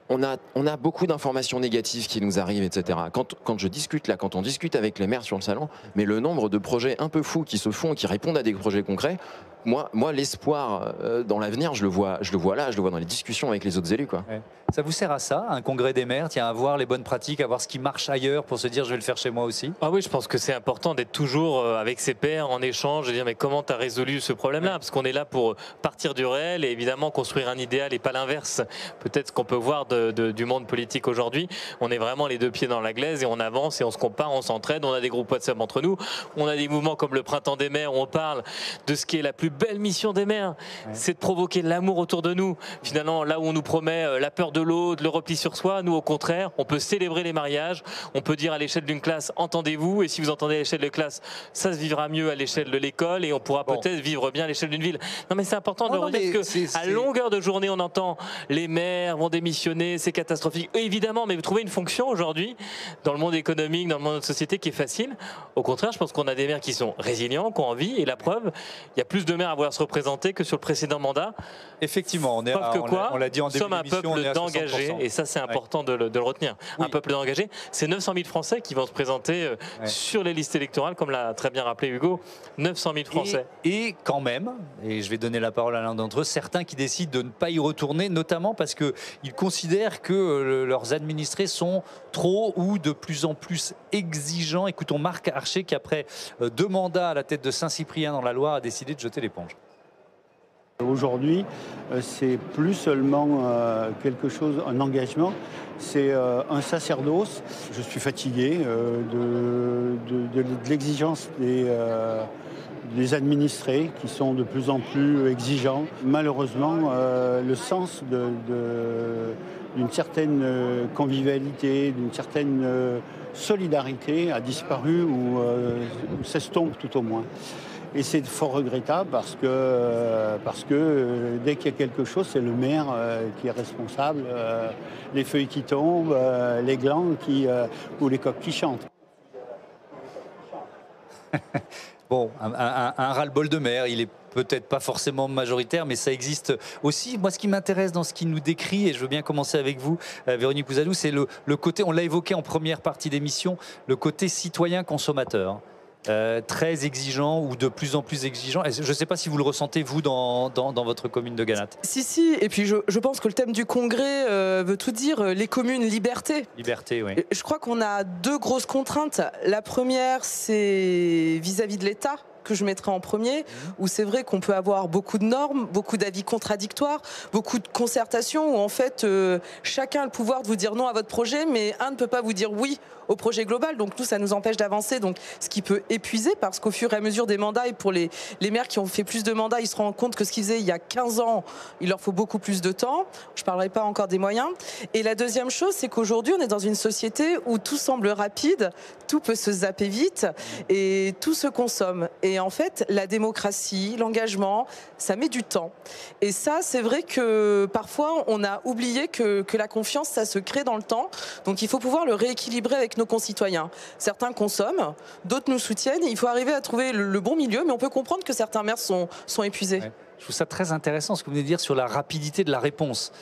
On a beaucoup d'informations négatives qui nous arrivent, etc. Quand je discute là, quand on discute avec les maires sur le salon, mais le nombre de projets un peu fous qui se font, qui répondent à des projets concrets, moi l'espoir dans l'avenir, je le vois là, je le vois dans les discussions avec les autres élus, quoi. Ouais. Ça vous sert à ça, un congrès des maires, tiens, à voir les bonnes pratiques, à voir ce qui marche ailleurs pour se dire je vais le faire chez moi aussi? Ah oui, je pense que c'est important d'être toujours avec ses pairs en échange et dire mais comment tu as résolu ce problème-là? Parce qu'on est là pour partir du réel et évidemment construire un idéal et pas l'inverse. Peut-être ce qu'on peut voir du monde politique aujourd'hui, on est vraiment les deux pieds dans la glaise et on avance et on se compare, on s'entraide, on a des groupes WhatsApp entre nous, on a des mouvements comme le Printemps des maires où on parle de ce qui est la plus belle mission des maires, c'est de provoquer l'amour autour de nous. Finalement, là où on nous promet la peur de l'autre, le repli sur soi, nous au contraire, on peut célébrer les mariages, on peut dire à l'échelle d'une classe, entendez-vous, et si vous entendez à l'échelle de classe, ça se vivra mieux à l'échelle de l'école et on pourra peut-être vivre bien à l'échelle d'une ville. Non mais c'est important de redire que à longueur de journée, on entend les maires vont démissionner, c'est catastrophique. Évidemment, mais vous trouvez une fonction aujourd'hui dans le monde économique, dans le monde de notre société qui est facile. Au contraire, je pense qu'on a des maires qui sont résilients, qui ont envie, et la preuve, il y a plus de maires à vouloir se représenter que sur le précédent mandat. Effectivement, on l'a dit en début d'émission, nous sommes un peuple d'engagés, et ça c'est important de le retenir. Oui. Un peuple d'engagés, c'est 900 000 Français qui vont se présenter sur les listes électorales, comme l'a très bien rappelé Hugo, 900 000 Français. Et quand même, et je vais donner la parole à l'un d'entre eux, certains qui décident de ne pas y retourner, notamment parce qu'ils considèrent que leurs administrés sont trop ou de plus en plus exigeants. Écoutons Marc Archer qui, après 2 mandats à la tête de Saint-Cyprien dans la Loire, a décidé de jeter l'éponge. Aujourd'hui, c'est plus seulement quelque chose, un engagement, c'est un sacerdoce. Je suis fatigué de l'exigence des administrés qui sont de plus en plus exigeants. Malheureusement, le sens d'une certaine convivialité, d'une certaine solidarité a disparu ou s'estompe tout au moins. Et c'est fort regrettable parce que dès qu'il y a quelque chose, c'est le maire qui est responsable. Les feuilles qui tombent, les glands ou les coqs qui chantent. Bon, un ras-le-bol de maire, il est peut-être pas forcément majoritaire, mais ça existe aussi. Moi, ce qui m'intéresse dans ce qu'il nous décrit, et je veux bien commencer avec vous, Véronique Pouzadou, c'est le côté, on l'a évoqué en première partie d'émission, le côté citoyen-consommateur. Très exigeant ou de plus en plus exigeant. Je ne sais pas si vous le ressentez, vous, dans votre commune de Gannat. Si, et puis je pense que le thème du congrès veut tout dire, les communes, liberté. Liberté, oui. Je crois qu'on a 2 grosses contraintes. La première, c'est vis-à-vis de l'État, que je mettrais en premier, où c'est vrai qu'on peut avoir beaucoup de normes, beaucoup d'avis contradictoires, beaucoup de concertations, où en fait chacun a le pouvoir de vous dire non à votre projet, mais un ne peut pas vous dire oui au projet global. Donc nous, ça nous empêche d'avancer, donc ce qui peut épuiser, parce qu'au fur et à mesure des mandats, et pour les maires qui ont fait plus de mandats, ils se rendent compte que ce qu'ils faisaient il y a 15 ans, il leur faut beaucoup plus de temps. Je ne parlerai pas encore des moyens. Et la deuxième chose, c'est qu'aujourd'hui, on est dans une société où tout semble rapide, tout peut se zapper vite et tout se consomme. Et en fait, la démocratie, l'engagement, ça met du temps. Et ça, c'est vrai que parfois, on a oublié que la confiance, ça se crée dans le temps. Donc il faut pouvoir le rééquilibrer avec nos concitoyens. Certains consomment, d'autres nous soutiennent. Il faut arriver à trouver le bon milieu, mais on peut comprendre que certains maires sont épuisés. Ouais. Je trouve ça très intéressant ce que vous venez de dire sur la rapidité de la réponse.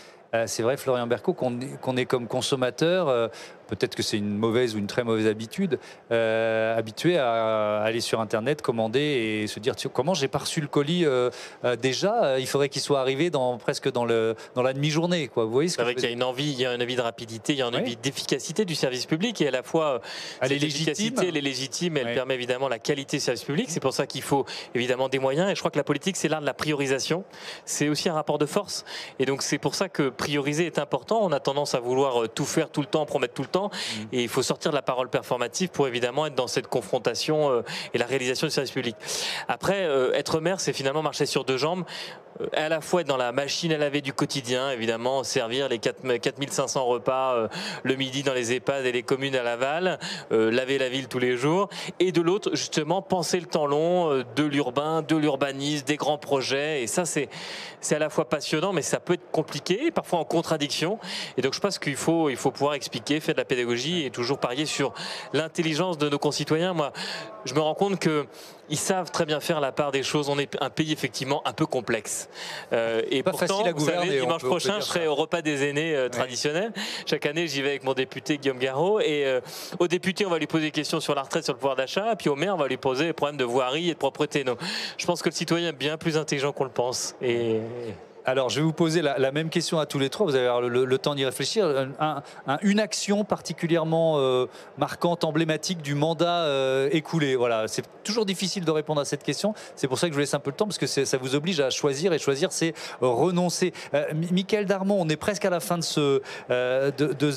C'est vrai, Florian Berco, qu'on est comme consommateur, peut-être que c'est une mauvaise ou une très mauvaise habitude, habitué à aller sur Internet, commander et se dire comment j'ai pas reçu le colis déjà, il faudrait qu'il soit arrivé presque dans la demi-journée. Vous voyez ce que il y a une envie de rapidité, il y a une envie d'efficacité du service public, et à la fois elle est légitime, elle permet évidemment la qualité du service public. C'est pour ça qu'il faut évidemment des moyens, et je crois que la politique, c'est l'art de la priorisation. C'est aussi un rapport de force, et donc c'est pour ça que prioriser est important. On a tendance à vouloir tout faire tout le temps, promettre tout le temps, et il faut sortir de la parole performative pour évidemment être dans cette confrontation et la réalisation du service public. Après, être maire, c'est finalement marcher sur deux jambes, à la fois être dans la machine à laver du quotidien, évidemment, servir les 4500 repas le midi dans les EHPAD et les communes à l'aval, laver la ville tous les jours, et de l'autre, justement, penser le temps long, de l'urbain, de l'urbanisme, des grands projets, et ça, c'est à la fois passionnant, mais ça peut être compliqué, parfois en contradiction, et donc je pense qu'il faut pouvoir expliquer, faire de la pédagogie, et toujours parier sur l'intelligence de nos concitoyens. Moi, je me rends compte qu'ils savent très bien faire la part des choses. On est un pays effectivement un peu complexe. Et pas pourtant, facile à gouverner, vous savez, dimanche prochain, je serai au repas des aînés traditionnel. Chaque année, j'y vais avec mon député Guillaume Garot. Et au député, on va lui poser des questions sur la retraite, sur le pouvoir d'achat. Et puis au maire, on va lui poser les problèmes de voirie et de propreté. Donc, je pense que le citoyen est bien plus intelligent qu'on le pense. Alors, je vais vous poser la même question à tous les trois. Vous allez avoir le temps d'y réfléchir. Une action particulièrement marquante, emblématique du mandat écoulé. Voilà, c'est toujours difficile de répondre à cette question. C'est pour ça que je vous laisse un peu de temps, parce que ça vous oblige à choisir. Et choisir, c'est renoncer. Michaël Darmon, on est presque à la fin de ce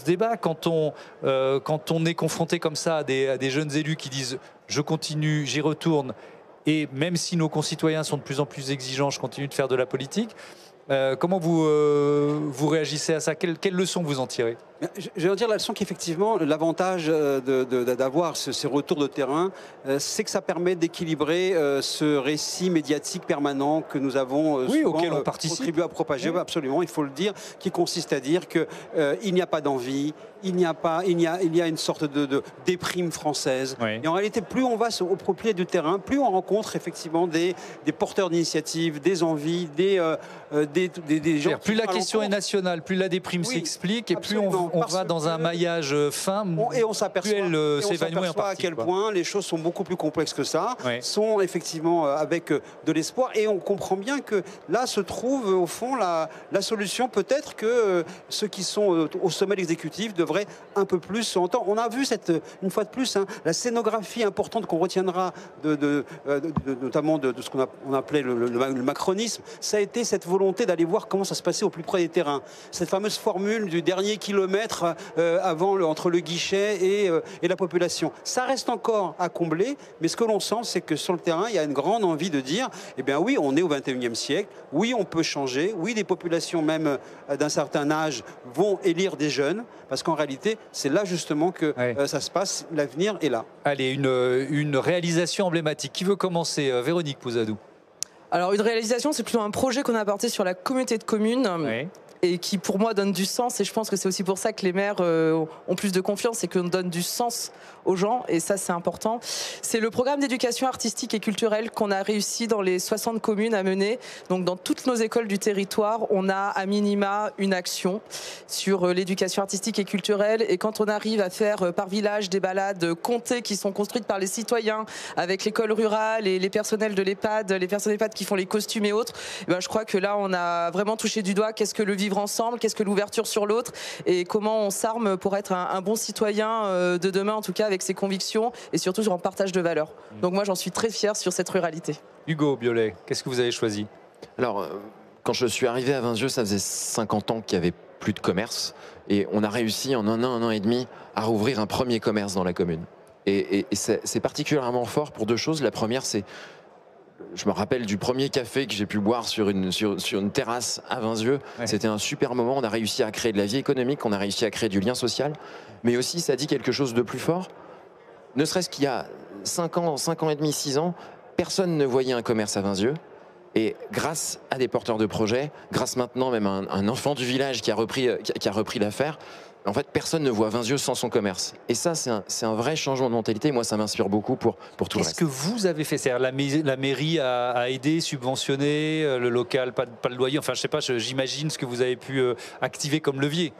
débat. Quand on est confronté comme ça à des jeunes élus qui disent « je continue, j'y retourne », et même si nos concitoyens sont de plus en plus exigeants, je continue de faire de la politique. Comment vous réagissez à ça? Quelle leçon vous en tirez? Je vais en dire la leçon qu'effectivement, l'avantage d'avoir ces retours de terrain, c'est que ça permet d'équilibrer ce récit médiatique permanent que nous avons auquel on participe, contribué à propager, absolument, il faut le dire, qui consiste à dire qu'il n'y a pas d'envie, il y a une sorte de déprime française. Oui. Et en réalité, plus on va au profil du terrain, plus on rencontre effectivement des porteurs d'initiatives, des envies, des gens. Plus la question est nationale, plus la déprime s'explique, et plus on va dans un maillage fin, et on s'aperçoit à quel point les choses sont beaucoup plus complexes que ça, sont effectivement avec de l'espoir, et on comprend bien que là se trouve au fond la solution. Peut-être que ceux qui sont au sommet de l'exécutif devraient un peu plus s'entendre. On a vu une fois de plus la scénographie importante qu'on retiendra notamment de ce qu'on appelait le macronisme. Ça a été cette volonté d'aller voir comment ça se passait au plus près des terrains. Cette fameuse formule du dernier kilomètre entre le guichet et la population. Ça reste encore à combler, mais ce que l'on sent, c'est que sur le terrain, il y a une grande envie de dire, eh bien oui, on est au 21e siècle, oui, on peut changer, oui, des populations même d'un certain âge vont élire des jeunes, parce qu'en réalité, c'est là justement que ça se passe, l'avenir est là. Allez, une réalisation emblématique. Qui veut commencer? Véronique Pouzadou. Alors, une réalisation, c'est plutôt un projet qu'on a apporté sur la communauté de communes. Oui. Et qui pour moi donne du sens, et je pense que c'est aussi pour ça que les maires ont plus de confiance, et qu'on donne du sens aux gens, et ça c'est important. C'est le programme d'éducation artistique et culturelle qu'on a réussi dans les 60 communes à mener. Donc dans toutes nos écoles du territoire, on a à minima une action sur l'éducation artistique et culturelle, et quand on arrive à faire par village des balades comptées qui sont construites par les citoyens avec l'école rurale et les personnels de l'EHPAD, les personnels d'EHPAD qui font les costumes et autres, et ben je crois que là on a vraiment touché du doigt qu'est-ce que le vivre vivre ensemble, qu'est-ce que l'ouverture sur l'autre et comment on s'arme pour être un bon citoyen de demain, en tout cas avec ses convictions et surtout sur un partage de valeurs. Donc moi j'en suis très fière sur cette ruralité. Hugo Biolay, qu'est-ce que vous avez choisi? Alors, quand je suis arrivé à Vinzieux, ça faisait 50 ans qu'il n'y avait plus de commerce. Et on a réussi en un an et demi à rouvrir un premier commerce dans la commune. Et c'est particulièrement fort pour deux choses. La première, c'est, je me rappelle du premier café que j'ai pu boire sur une terrasse à Vinzieux. Ouais. C'était un super moment. On a réussi à créer de la vie économique, on a réussi à créer du lien social. Mais aussi, ça dit quelque chose de plus fort. Ne serait-ce qu'il y a 5 ans et demi, 6 ans, personne ne voyait un commerce à Vinzieux. Et grâce à des porteurs de projets, grâce maintenant même à un enfant du village qui a repris l'affaire, en fait, personne ne voit Vinzieux sans son commerce. Et ça, c'est un vrai changement de mentalité. Moi, ça m'inspire beaucoup pour tout le reste. Qu'est-ce que vous avez fait? C'est-à-dire la mairie a aidé, subventionné, le local, pas de loyer. Enfin, je sais pas, j'imagine ce que vous avez pu activer comme levier.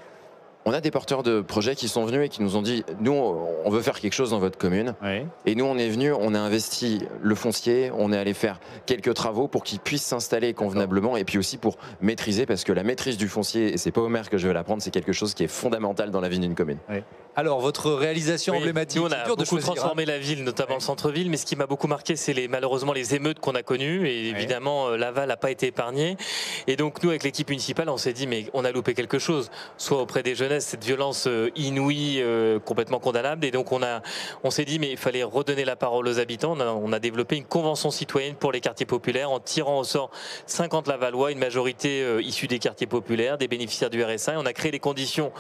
On a des porteurs de projets qui sont venus et qui nous ont dit, nous, on veut faire quelque chose dans votre commune. Oui. Et nous, on est venus, on a investi le foncier, on est allé faire quelques travaux pour qu'ils puissent s'installer convenablement et puis aussi pour maîtriser, parce que la maîtrise du foncier, et c'est pas au maire que je vais l'apprendre, c'est quelque chose qui est fondamental dans la vie d'une commune. Oui. Alors, votre réalisation emblématique, nous, on a beaucoup transformé la ville, notamment le centre-ville, mais ce qui m'a beaucoup marqué, c'est malheureusement les émeutes qu'on a connues, et évidemment, Laval n'a pas été épargné. Et donc, nous, avec l'équipe municipale, on s'est dit, mais on a loupé quelque chose, soit auprès des jeunesses, cette violence inouïe, complètement condamnable, et donc on s'est dit, mais il fallait redonner la parole aux habitants. On a développé une convention citoyenne pour les quartiers populaires, en tirant au sort 50 Lavallois, une majorité issue des quartiers populaires, des bénéficiaires du RSA, et on a créé les conditions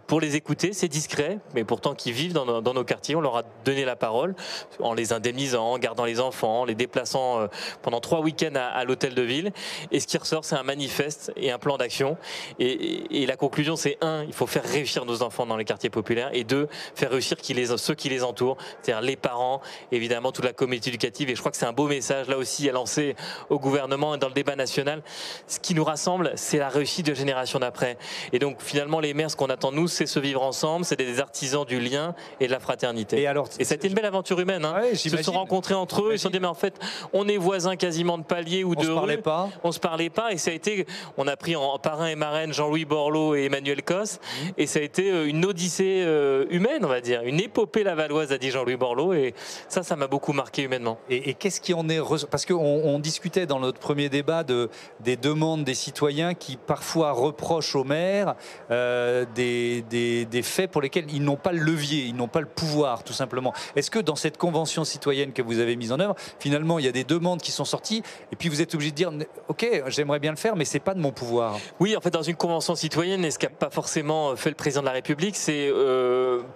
pour les écouter. C'est discret, mais pourtant qui vivent dans nos quartiers, on leur a donné la parole en les indemnisant, en gardant les enfants, en les déplaçant pendant 3 week-ends à l'hôtel de ville. Et ce qui ressort, c'est un manifeste et un plan d'action. Et la conclusion, c'est 1, il faut faire réussir nos enfants dans les quartiers populaires, et 2, faire réussir ceux qui les entourent, c'est-à-dire les parents, évidemment toute la communauté éducative. Et je crois que c'est un beau message là aussi à lancer au gouvernement et dans le débat national. Ce qui nous rassemble, c'est la réussite de génération d'après. Et donc finalement, les maires, ce qu'on attend nous, c'est se vivre ensemble, c'est des artisans du lien et de la fraternité. Et ça a été une belle aventure humaine. Hein. Ouais, ils se sont rencontrés entre eux, ils se sont dit, mais en fait, on est voisins quasiment de palier ou de rue. On se parlait pas, et ça a été, on a pris en parrain et marraine Jean-Louis Borloo et Emmanuel Cos, et ça a été une odyssée humaine, on va dire, une épopée lavalloise, a dit Jean-Louis Borloo, et ça m'a beaucoup marqué humainement. Et qu'est-ce qui en est... Parce qu'on discutait dans notre premier débat des demandes des citoyens qui parfois reprochent aux maires des faits pour lesquels ils n'ont pas le levier, ils n'ont pas le pouvoir, tout simplement. Est-ce que dans cette convention citoyenne que vous avez mise en œuvre, finalement, il y a des demandes qui sont sorties et puis vous êtes obligé de dire, ok, j'aimerais bien le faire, mais c'est pas de mon pouvoir? Oui, en fait, dans une convention citoyenne, et ce qu'a pas forcément fait le président de la République, c'est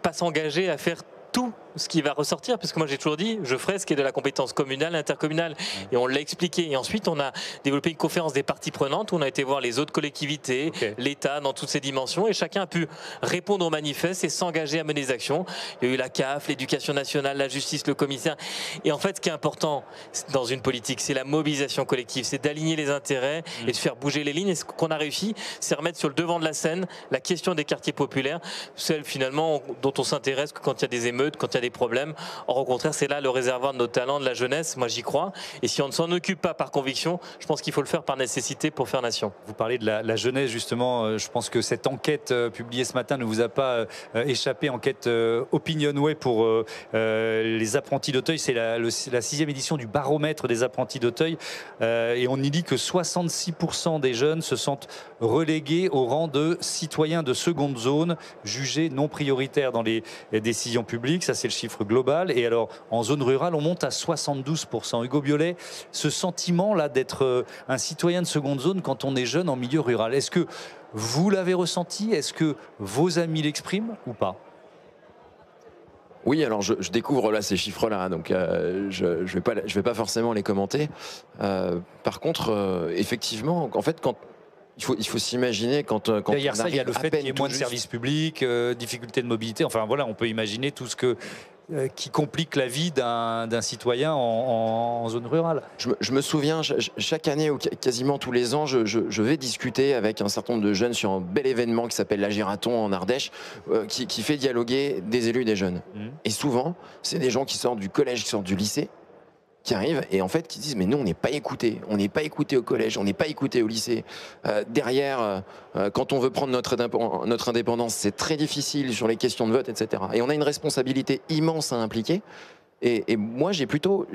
pas s'engager à faire tout ce qui va ressortir, parce que moi j'ai toujours dit, je ferai ce qui est de la compétence communale, intercommunale, et on l'a expliqué. Et ensuite, on a développé une conférence des parties prenantes où on a été voir les autres collectivités, l'État dans toutes ses dimensions, et chacun a pu répondre au manifeste et s'engager à mener des actions. Il y a eu la CAF, l'éducation nationale, la justice, le commissaire. Et en fait, ce qui est important dans une politique, c'est la mobilisation collective, c'est d'aligner les intérêts et de faire bouger les lignes. Et ce qu'on a réussi, c'est remettre sur le devant de la scène la question des quartiers populaires, celle finalement dont on s'intéresse quand il y a des émeutes, quand il y a des problèmes. Or, au contraire, c'est là le réservoir de nos talents, de la jeunesse. Moi, j'y crois. Et si on ne s'en occupe pas par conviction, je pense qu'il faut le faire par nécessité pour faire nation. Vous parlez de la jeunesse, justement. Je pense que cette enquête publiée ce matin ne vous a pas échappé. Enquête Opinionway pour les apprentis d'Auteuil. C'est la 6e édition du baromètre des apprentis d'Auteuil. Et on y dit que 66% des jeunes se sentent relégués au rang de citoyens de seconde zone, jugés non prioritaires dans les décisions publiques. Ça, c'est le chiffre global. Et alors, en zone rurale, on monte à 72%. Hugo Biolay, ce sentiment-là d'être un citoyen de seconde zone quand on est jeune en milieu rural, est-ce que vous l'avez ressenti? Est-ce que vos amis l'expriment ou pas? Oui, alors je découvre là ces chiffres-là, donc je vais pas forcément les commenter. Par contre, effectivement, en fait, il faut s'imaginer quand derrière ça, il y a le fait qu'il y ait moins de services publics, difficultés de mobilité. Enfin voilà, on peut imaginer tout ce qui complique la vie d'un citoyen en zone rurale. Je me souviens, chaque année ou quasiment tous les ans, je vais discuter avec un certain nombre de jeunes sur un bel événement qui s'appelle la Giraton en Ardèche, qui fait dialoguer des élus et des jeunes. Et souvent, c'est des gens qui sortent du collège, qui sortent du lycée, qui arrivent et en fait qui disent mais nous on n'est pas écoutés, on n'est pas écoutés au collège, on n'est pas écoutés au lycée. Derrière, quand on veut prendre notre indépendance, c'est très difficile sur les questions de vote, etc. Et on a une responsabilité immense à impliquer. Et moi, j'ai plutôt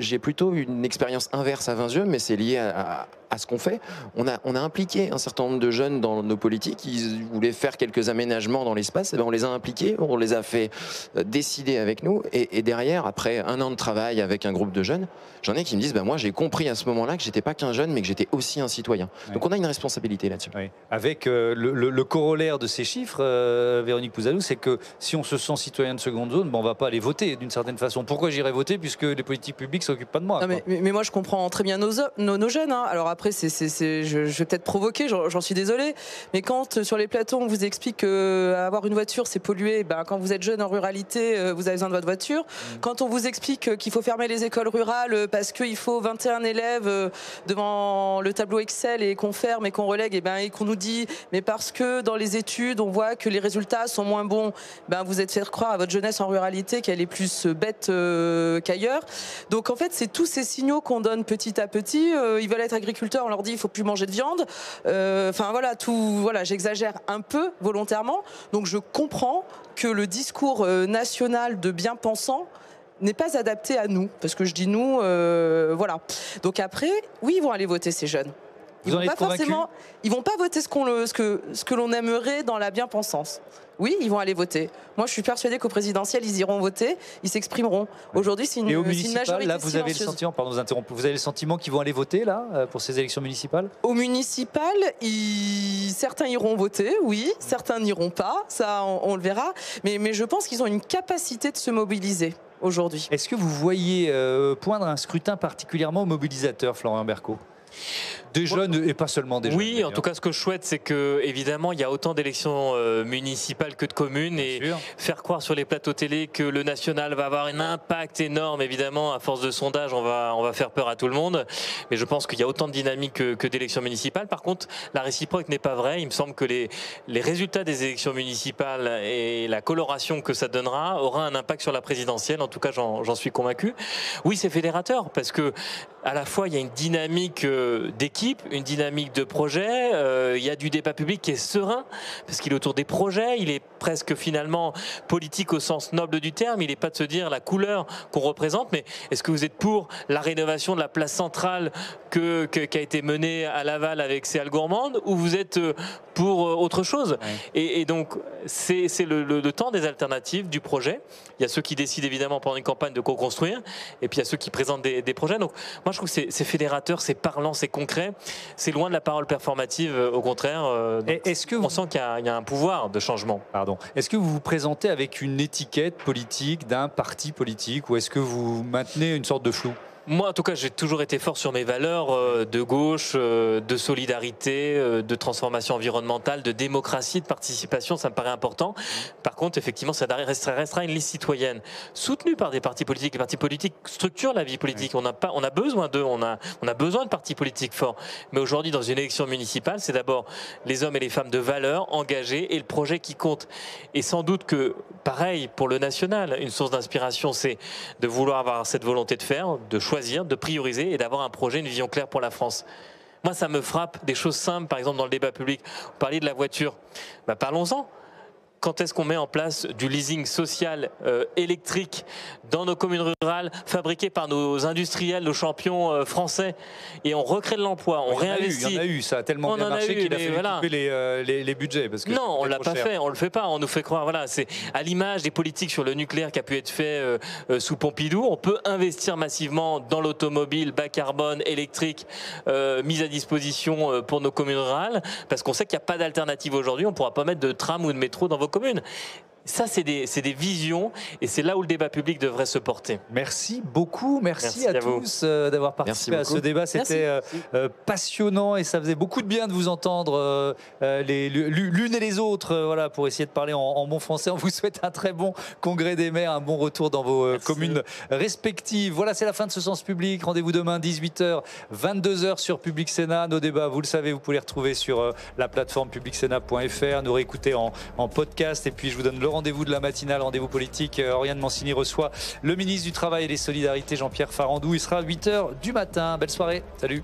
une expérience inverse à Vinzieux, mais c'est lié à ce qu'on fait. On a impliqué un certain nombre de jeunes dans nos politiques. Ils voulaient faire quelques aménagements dans l'espace. Et bien on les a impliqués, on les a fait décider avec nous. Et derrière, après 1 an de travail avec un groupe de jeunes, j'en ai qui me disent moi, j'ai compris à ce moment-là que j'étais pas qu'un jeune, mais que j'étais aussi un citoyen. Ouais. Donc on a une responsabilité là-dessus. Ouais. Avec le corollaire de ces chiffres, Véronique Pouzalou, c'est que si on se sent citoyen de seconde zone, on ne va pas aller voter d'une certaine façon. Pourquoi j'irais voter puisque les politiques publiques s'occupent pas de moi? Non, mais moi je comprends très bien nos jeunes. Hein. Alors après, je vais peut-être provoquer, j'en suis désolée, mais quand sur les plateaux on vous explique qu'avoir une voiture c'est polluer, quand vous êtes jeune en ruralité, vous avez besoin de votre voiture. Quand on vous explique qu'il faut fermer les écoles rurales parce qu'il faut 21 élèves devant le tableau Excel et qu'on ferme et qu'on relègue, et qu'on nous dit mais parce que dans les études on voit que les résultats sont moins bons, vous êtes fait croire à votre jeunesse en ruralité qu'elle est plus bête qu'ailleurs. Donc en fait c'est tous ces signaux qu'on donne petit à petit. Ils veulent être agriculteurs, on leur dit il faut plus manger de viande. J'exagère un peu volontairement. Donc je comprends que le discours national de bien-pensants n'est pas adapté à nous, parce que je dis nous, voilà. Donc après, oui, ils vont aller voter ces jeunes. Ils vont pas voter ce que l'on aimerait dans la bien-pensance. Oui, ils vont aller voter. Moi, je suis persuadée qu'au présidentiel, ils iront voter, ils s'exprimeront. Aujourd'hui, c'est une majorité là, vous avez le silencieuse. sentiment, pardon de vous interrompre, vous avez le sentiment qu'ils vont aller voter là pour ces élections municipales? Au municipal, certains iront voter, oui, certains n'iront pas, ça, on le verra. Mais je pense qu'ils ont une capacité de se mobiliser aujourd'hui. Est-ce que vous voyez poindre un scrutin particulièrement mobilisateur, Florian Bercot? Des jeunes et pas seulement des jeunes. Oui, en tout cas, ce que je souhaite, c'est que évidemment, il y a autant d'élections municipales que de communes, et faire croire sur les plateaux télé que le national va avoir un impact énorme. Évidemment, à force de sondage, on va faire peur à tout le monde. Mais je pense qu'il y a autant de dynamique que d'élections municipales. Par contre, la réciproque n'est pas vraie. Il me semble que les résultats des élections municipales et la coloration que ça donnera aura un impact sur la présidentielle. En tout cas, j'en suis convaincu. Oui, c'est fédérateur parce que à la fois, il y a une dynamique d'équipe, une dynamique de projet. Il y a du débat public qui est serein parce qu'il est autour des projets. Il est presque finalement politique au sens noble du terme. Il n'est pas de se dire la couleur qu'on représente, mais est-ce que vous êtes pour la rénovation de la place centrale qui a été menée à Laval avec Céal Gourmande, ou vous êtes pour autre chose? Et donc, c'est le temps des alternatives, du projet. Il y a ceux qui décident évidemment pendant une campagne de co-construire, et puis il y a ceux qui présentent des projets. Donc, moi, je trouve que c'est fédérateur, c'est parlant, c'est concret. C'est loin de la parole performative, au contraire. On sent qu'il y a un pouvoir de changement. Pardon. Est-ce que vous vous présentez avec une étiquette politique d'un parti politique, ou est-ce que vous maintenez une sorte de flou? Moi, en tout cas, j'ai toujours été fort sur mes valeurs de gauche, de solidarité, de transformation environnementale, de démocratie, de participation. Ça me paraît important. Par contre, effectivement, ça restera une liste citoyenne soutenue par des partis politiques. Les partis politiques structurent la vie politique. On a besoin d'eux. On a besoin de partis politiques forts. Mais aujourd'hui, dans une élection municipale, c'est d'abord les hommes et les femmes de valeur engagés et le projet qui compte. Et sans doute que, pareil, pour le national, une source d'inspiration, c'est de vouloir avoir cette volonté de faire, de choisir, de prioriser et d'avoir un projet, une vision claire pour la France. Moi, ça me frappe des choses simples, par exemple dans le débat public. Vous parliez de la voiture. Parlons-en. Quand est-ce qu'on met en place du leasing social électrique dans nos communes rurales, fabriqué par nos industriels, nos champions français, et on recrée de l'emploi, on réinvestit. Il y en a eu, ça a tellement bien marché qu'il a fallu couper les budgets. Parce que non, on l'a pas fait, on le fait pas, on nous fait croire. Voilà, c'est à l'image des politiques sur le nucléaire qui a pu être fait sous Pompidou. On peut investir massivement dans l'automobile bas carbone, électrique, mise à disposition pour nos communes rurales, parce qu'on sait qu'il n'y a pas d'alternative aujourd'hui. On ne pourra pas mettre de tram ou de métro dans vos communes. Ça, c'est des visions, et c'est là où le débat public devrait se porter. Merci beaucoup, merci à tous d'avoir participé à ce débat. C'était passionnant, et ça faisait beaucoup de bien de vous entendre l'une et les autres, voilà, pour essayer de parler en bon français. On vous souhaite un très bon congrès des maires, un bon retour dans vos communes respectives. Voilà, c'est la fin de ce Sens Public. Rendez-vous demain 18h, 22h sur Public Sénat. Nos débats, vous le savez, vous pouvez les retrouver sur la plateforme publicsénat.fr, nous réécouter en podcast, et puis je vous donne le rendez-vous de la matinale, rendez-vous politique. Oriane Mancini reçoit le ministre du Travail et des Solidarités, Jean-Pierre Farandou. Il sera à 8h du matin. Belle soirée. Salut.